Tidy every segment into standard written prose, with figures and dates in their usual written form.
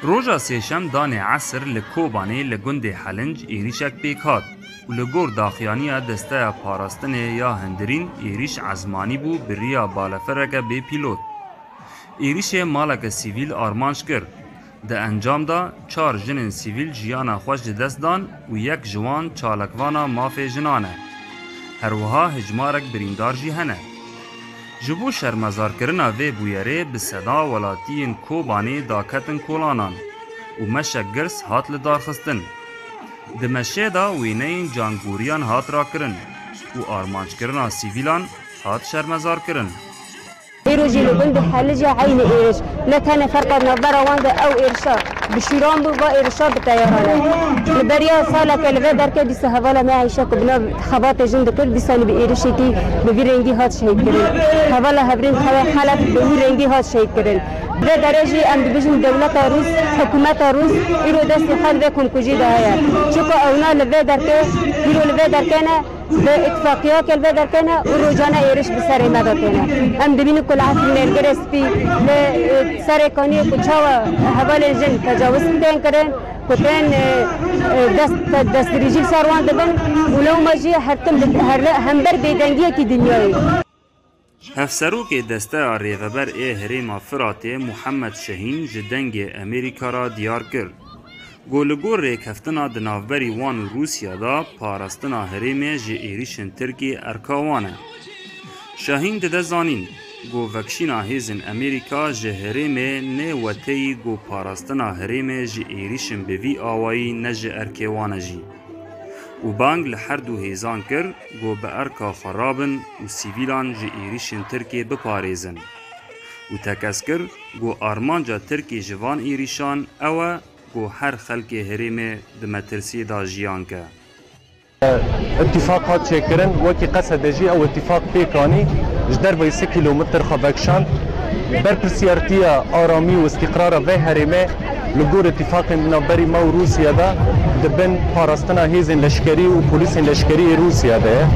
روژا سێشەم دانێ عسر li Kobanê li gundê Helinc êrişek pêk hat û li gor daxiyaniya desteya parastinê ya hindirîn êrîş ezmanî bû bi rêya balefereke bê pîlot. Êrişê maleke sivîl armanc kir. Di encam da 4 jinên sivîl jiyana xwe ji dest dan û yek ji wan çalakvana mafê jinan e. Herwiha hicmarek birîndar jî hene. Ji bo şermezarkirina vê bûyerê bi seda welatiyên Kobanê daketin kolanan û meşek girs hat li darxistin. Di meşê da wêneyên cangoriyan hat rakirin û armançkirina sivîlan hat şermezarkirin. إيروجي لبند حلجة عين إيرش لا كان فرق نظرة وانده أو إيرشا بشيران بوا إيرشا بتيارانه البريا سالة كلفة دركة دي سهوالا ما عيشة كبنا خبات جند كل دي سالي بإيرشي كي ببيرنجي هات شهيد كرين هوالا هبرين حالات ببيرنجي هات شهيد كرين ده درجة أم بيجن دولة روس حكومة روس إيرو دست حال بكم كجي ده هيا شكو أونا لفة دركة إيرو لفة دركنا باتفاقية كلفة دركنا وروجانا إيرش بسري مدتنا أم دبينو كل عصر نرجس بي لسري كاني كشوا هوال الجن تجاوز كتين كرن كتين دست رجيل سروان دبن ولو ما جي هرتم همبر بيدنگيه كي دنياي. Hevserokê desteya rêveber ê Herêma Firatê Muhammed Şehîn ji dengê Amerîka ra diyar kir. Got li gor rêkeftina di navberî wan û Rûsya da parastina herêmê ji êrişên Tirkî erka wan e. Şehîn dide zanîn got vekşîna hêzên Amerîka ji herêmê nê weteyî got parastina herêmê ji êrişên bi vî awayî ne ji erkê wan e jî. û bang li her du hêzan kir got bi erka xwe rabin û sivîlan ji êrişên Tirkê biparêzin. û tekez kir got armanca Tirkê ji van êrîşan ew e got her xelkê herêmê di metirsiyê da jiyan ke. اتفاقات شكرن وكي قصد جي او اتفاق بيكاني جدر بي 3 كيلومتر خبكشان برسيارتيا آرامي واستقرار في هرمه لجور اتفاق نابري ما روسيا دا دبن پاراستنا هيزن لشكري و پوليسن لشكري روسيا دا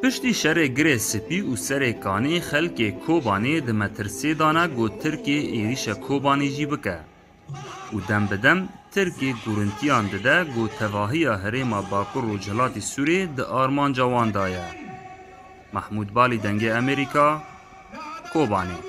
پشتی شرê girê spî û serê kanî xelkê Kobanê di metirsê dana got Tirkê êrişa Kobanê jî bike. û dem bi dem Tirkê gûrintiyan dide got tevahiya Herêma Bakur û Cilatê Sûrê di armanca wan da ye. Mahmud Balî dengê Amerîka, Kobanê.